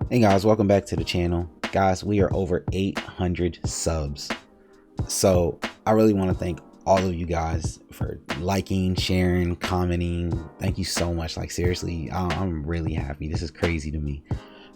Hey guys, welcome back to the channel. Guys, we are over 800 subs. So I really want to thank all of you guys for liking, sharing, commenting. Thank you so much. Like seriously, I'm really happy. This is crazy to me.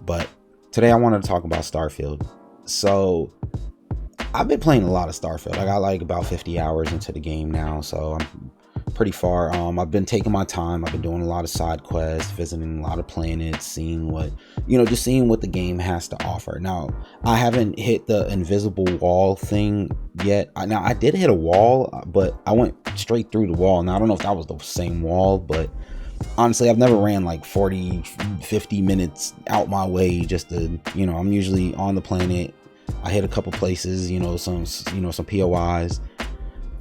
But today I wanted to talk about Starfield. So I've been playing a lot of Starfield. I got like about 50 hours into the game now, so I'm pretty far. I've been taking my time. I've been doing a lot of side quests, visiting a lot of planets, seeing what, just seeing what the game has to offer. Now, I haven't hit the invisible wall thing yet. Now, I did hit a wall, but I went straight through the wall. Now, I don't know if that was the same wall, but honestly, I've never ran like 40-50 minutes out my way just to, I'm usually on the planet. I hit a couple places, some POIs,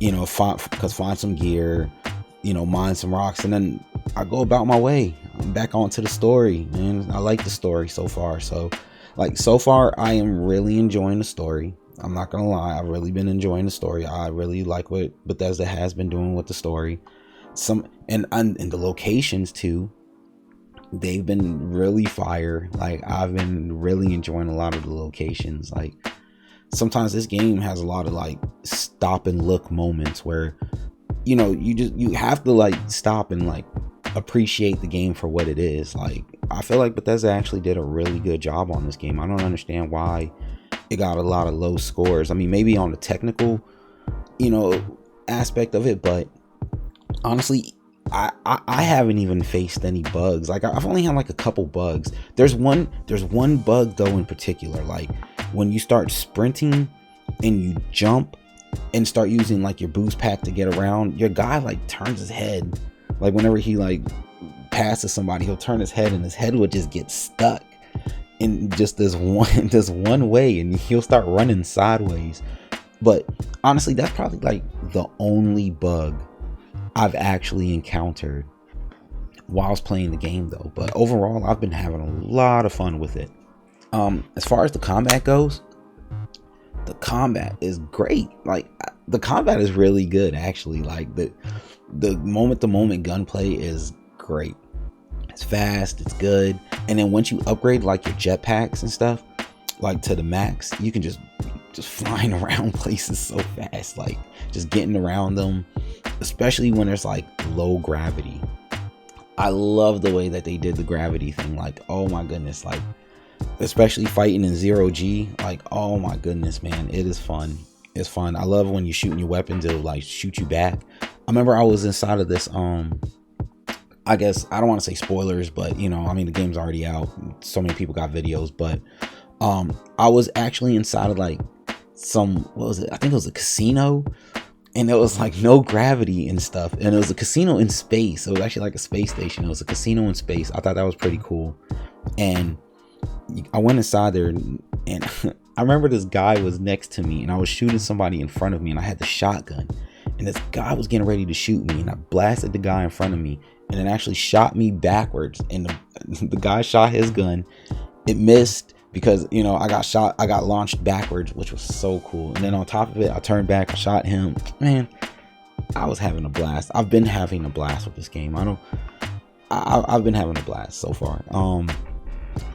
find some gear, mine some rocks, and then I go about my way. I'm back onto the story, and I like the story so far. So far, I am really enjoying the story. I'm not gonna lie, I've really been enjoying the story. I really like what Bethesda has been doing with the story. And the locations too. They've been really fire. Like I've been really enjoying a lot of the locations. Like sometimes this game has a lot of like stop and look moments where you have to like stop and like appreciate the game for what it is. Like I feel like Bethesda actually did a really good job on this game. I don't understand why it got a lot of low scores. I mean, maybe on the technical aspect of it, but honestly, I haven't even faced any bugs. Like I've only had like a couple bugs. There's one bug though in particular. Like when you start sprinting and you jump and start using like your boost pack to get around, your guy like turns his head. Like whenever he like passes somebody, he'll turn his head and his head would just get stuck in just this one way, and he'll start running sideways. But honestly, that's probably like the only bug I've actually encountered whilst playing the game though. But overall, I've been having a lot of fun with it. As far as the combat goes, the combat is great. Like the combat is really good actually. Like the moment to moment gunplay is great. It's fast, it's good. And then once you upgrade like your jetpacks and stuff like to the max, you can just flying around places so fast, like just getting around them, especially when there's like low gravity. I love the way that they did the gravity thing. Like, oh my goodness, like especially fighting in 0G, like oh my goodness, man, it is fun. It's fun. I love when you're shooting your weapons, it'll like shoot you back. I remember I was inside of this I guess I don't want to say spoilers, but I mean the game's already out, so many people got videos, but I was actually inside of like what was it? I think it was a casino, and there was like no gravity and stuff, and it was a casino in space. So it was actually like a space station. It was a casino in space. I thought that was pretty cool. And I went inside there, and I remember this guy was next to me, and I was shooting somebody in front of me, and I had the shotgun, and this guy was getting ready to shoot me, and I blasted the guy in front of me, and it actually shot me backwards, and the guy shot his gun. It missed because I got launched backwards, which was so cool. And then on top of it, I turned back, I shot him. Man, I was having a blast. I've been having a blast with this game. I've been having a blast so far.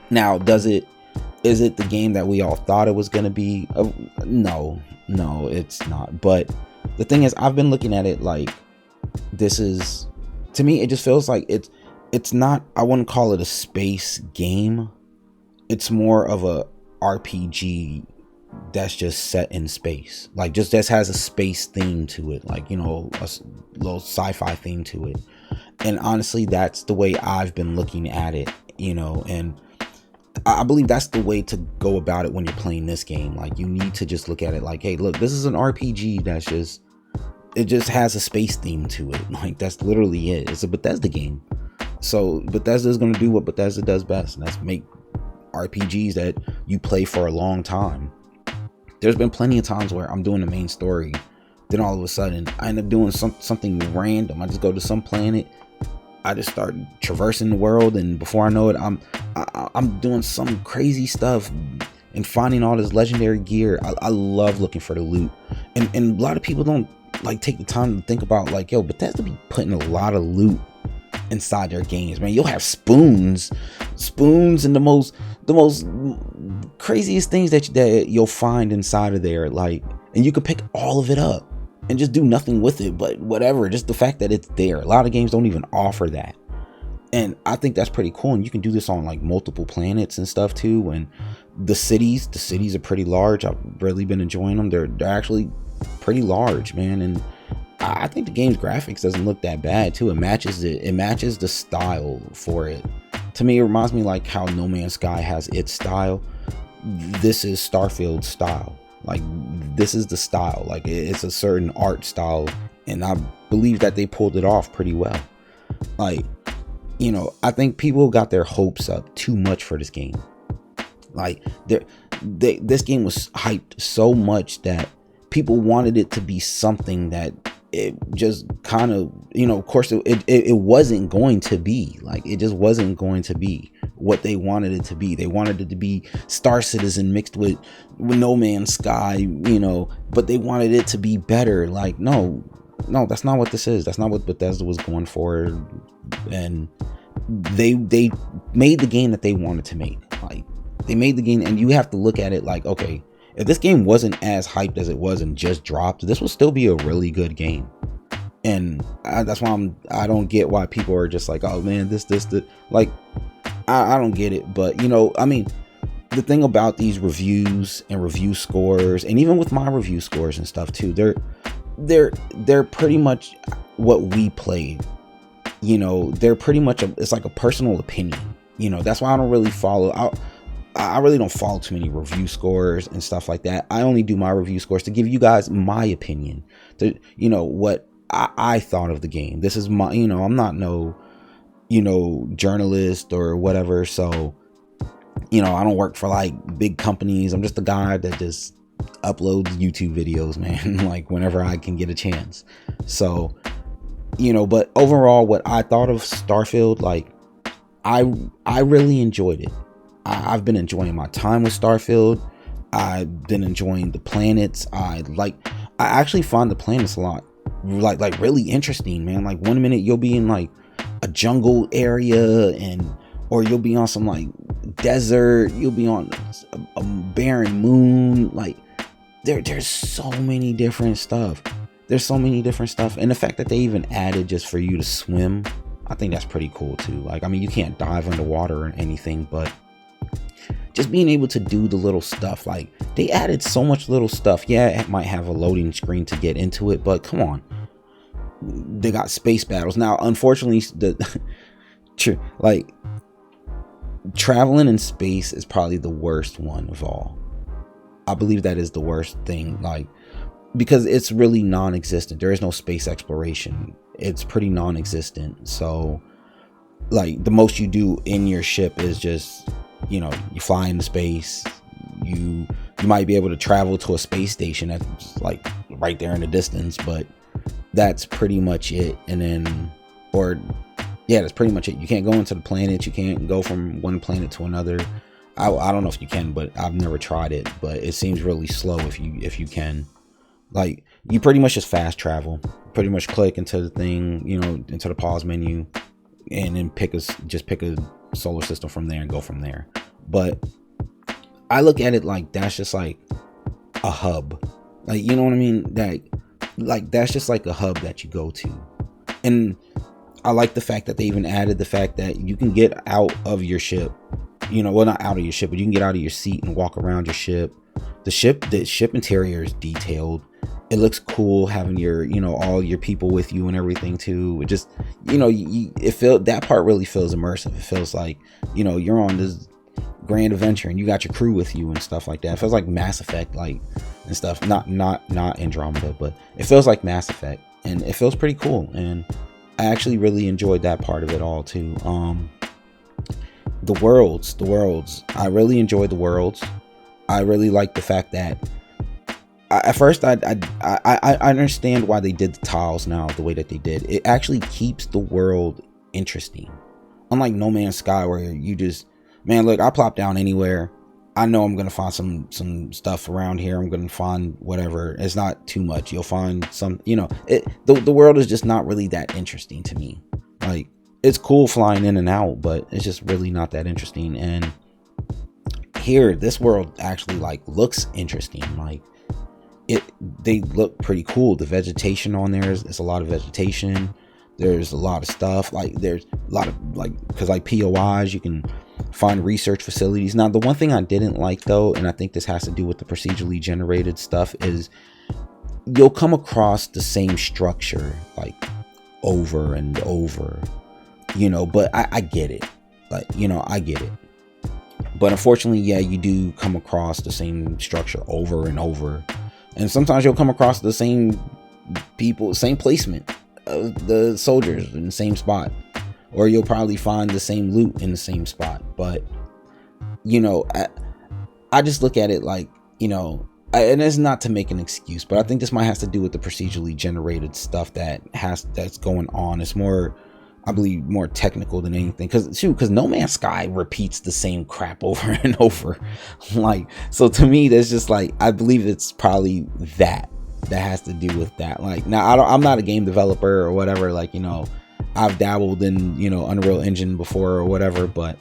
Now, is it the game that we all thought it was gonna be? No, it's not. But the thing is, I've been looking at it like this is, to me, it just feels like it's not, I wouldn't call it a space game. It's more of a RPG that's just set in space, like just has a space theme to it, like a little sci-fi theme to it. And honestly, that's the way I've been looking at it, and I believe that's the way to go about it when you're playing this game. Like you need to just look at it like, hey, look, this is an RPG that's it just has a space theme to it. Like that's literally it. It's a Bethesda game, so Bethesda is going to do what Bethesda does best, and that's make RPGs that you play for a long time. There's been plenty of times where I'm doing the main story, then all of a sudden I end up doing something random. I just go to some planet, I just start traversing the world, and before I know it, I'm doing some crazy stuff and finding all this legendary gear. I love looking for the loot, and a lot of people don't like take the time to think about like, yo, Bethesda be putting a lot of loot inside their games, man. You'll have spoons and the most craziest things that you'll find inside of there, like, and you could pick all of it up and just do nothing with it, but whatever, just the fact that it's there. A lot of games don't even offer that, and I think that's pretty cool. And you can do this on like multiple planets and stuff too. And the cities are pretty large. I've really been enjoying them. They're actually pretty large, man. And I think the game's graphics doesn't look that bad too. It matches the style for it. To me, it reminds me like how No Man's Sky has its style. This is Starfield's style. Like, this is the style. Like, it's a certain art style, and I believe that they pulled it off pretty well. Like, you know, I think people got their hopes up too much for this game. Like, this game was hyped so much that people wanted it to be something that it just kind of, you know, of course it wasn't going to be. Like, it just wasn't going to be what they wanted it to be. They wanted it to be Star Citizen mixed with No Man's Sky, you know, but they wanted it to be better. Like, no, that's not what this is. That's not what Bethesda was going for. And they made the game that they wanted to make. Like, they made the game, and you have to look at it like, okay, if this game wasn't as hyped as it was and just dropped, this would still be a really good game. And that's why I don't get why people are just like, oh man, this like, I don't get it. But, you know, I mean, the thing about these reviews and review scores, and even with my review scores and stuff too, they're pretty much what we played. You know, they're pretty much it's like a personal opinion. You know, that's why I don't really follow. I really don't follow too many review scores and stuff like that. I only do my review scores to give you guys my opinion, to, you know, what I thought of the game. This is my, you know, I'm not no, you know, journalist or whatever. So, you know, I don't work for like big companies. I'm just a guy that just uploads YouTube videos, man, like whenever I can get a chance. So, you know, but overall, what I thought of Starfield, like, I really enjoyed it. I've been enjoying my time with Starfield. I've been enjoying the planets. I actually find the planets a lot like really interesting, man. Like, one minute you'll be in like a jungle area, or you'll be on some like desert, you'll be on a barren moon. Like, there's so many different stuff. And the fact that they even added just for you to swim, I think that's pretty cool too. Like, I mean, you can't dive underwater or anything, but just being able to do the little stuff, like, they added so much little stuff. Yeah, it might have a loading screen to get into it, but come on, they got space battles now. Unfortunately, like, traveling in space is probably the worst one of all. I believe that is the worst thing, like, because it's really non-existent. There is no space exploration. It's pretty non-existent. So, like, the most you do in your ship is just, you know, you fly into space. You might be able to travel to a space station that's like right there in the distance, but that's pretty much it. And then, that's pretty much it. You can't go into the planets. You can't go from one planet to another. I don't know if you can, but I've never tried it. But it seems really slow if you can. Like, you pretty much just fast travel. Pretty much click into the thing, you know, into the pause menu, and then pick a solar system from there and go from there. But I look at it like that's just like a hub. Like, you know what I mean? Like that's just like a hub that you go to. And I like the fact that they even added the fact that you can get out of your ship. You know, well, not out of your ship, but you can get out of your seat and walk around your ship. The ship interior is detailed. It looks cool having your, you know, all your people with you and everything too. It just, you know, that part really feels immersive. It feels like, you know, you're on this grand adventure and you got your crew with you and stuff like that. It feels like Mass Effect, like, and stuff. Not Andromeda, but it feels like Mass Effect, and it feels pretty cool. And I actually really enjoyed that part of it all too. The worlds. I really enjoyed the worlds. I really like the fact that at first I understand why they did the tiles now the way that they did. It actually keeps the world interesting. Unlike No Man's Sky, where you just, man, look, I plop down anywhere. I know I'm gonna find some stuff around here. I'm gonna find whatever. It's not too much. You'll find some, you know, the world is just not really that interesting to me. Like, it's cool flying in and out, but it's just really not that interesting. And here, this world actually like looks interesting. Like they look pretty cool. The vegetation on there is a lot of vegetation. There's a lot of stuff. Like there's a lot of like, because like POIs, you can find research facilities. Now the one thing I didn't like though, and I think this has to do with the procedurally generated stuff, is you'll come across the same structure like over and over, you know. But I get it, like, you know, I get it. But unfortunately, yeah, you do come across the same structure over and over, and sometimes you'll come across the same people, same placement of the soldiers in the same spot, or you'll probably find the same loot in the same spot. But you know, I just look at it like, you know, and it's not to make an excuse, but I think this might have to do with the procedurally generated stuff that's going on. It's more, I believe, more technical than anything, because No Man's Sky repeats the same crap over and over. Like, so to me, that's just like, I believe it's probably that has to do with that. Like, now I'm not a game developer or whatever, like, you know, I've dabbled in, you know, Unreal Engine before or whatever, but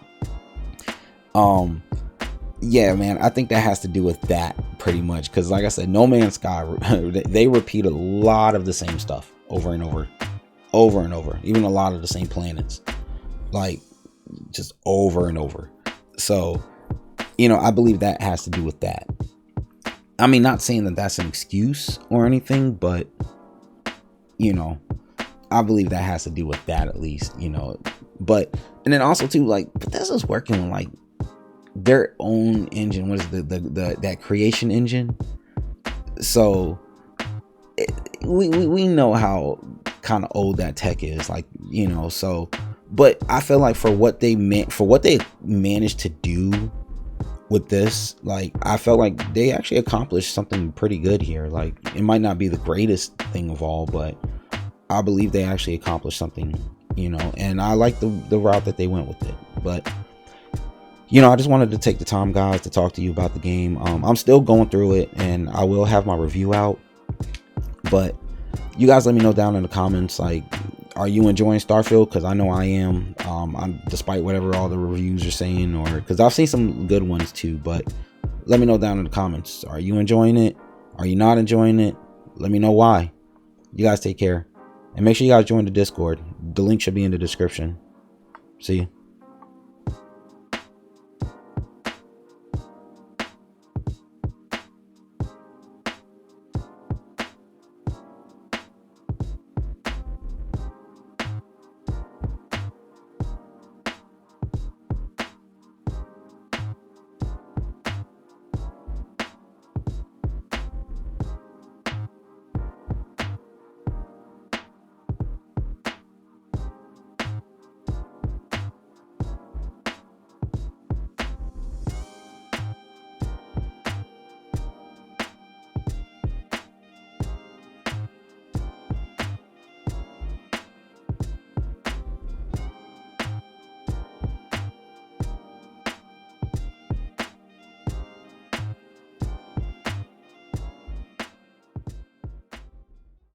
yeah, man, I think that has to do with that pretty much, because like I said, No Man's Sky, they repeat a lot of the same stuff over and over and over, even a lot of the same planets, like just over and over. So, you know, I believe that has to do with that. I mean, not saying that that's an excuse or anything, but you know, I believe that has to do with that at least, you know. But, and then also too, like, Bethesda's working with like their own engine. What is that creation engine? So we know how kind of old that tech is, like, you know. So, but I feel like for what they managed to do with this, like, I felt like they actually accomplished something pretty good here. Like, it might not be the greatest thing of all, but I believe they actually accomplished something, you know. And I like the route that they went with it. But you know, I just wanted to take the time, guys, to talk to you about the game. I'm still going through it, and I will have my review out. But you guys let me know down in the comments, like, are you enjoying Starfield? Because I know I am. Despite whatever all the reviews are saying, or because I've seen some good ones too. But let me know down in the comments. Are you enjoying it? Are you not enjoying it? Let me know why. You guys take care, and make sure you guys join the Discord. The link should be in the description. See you.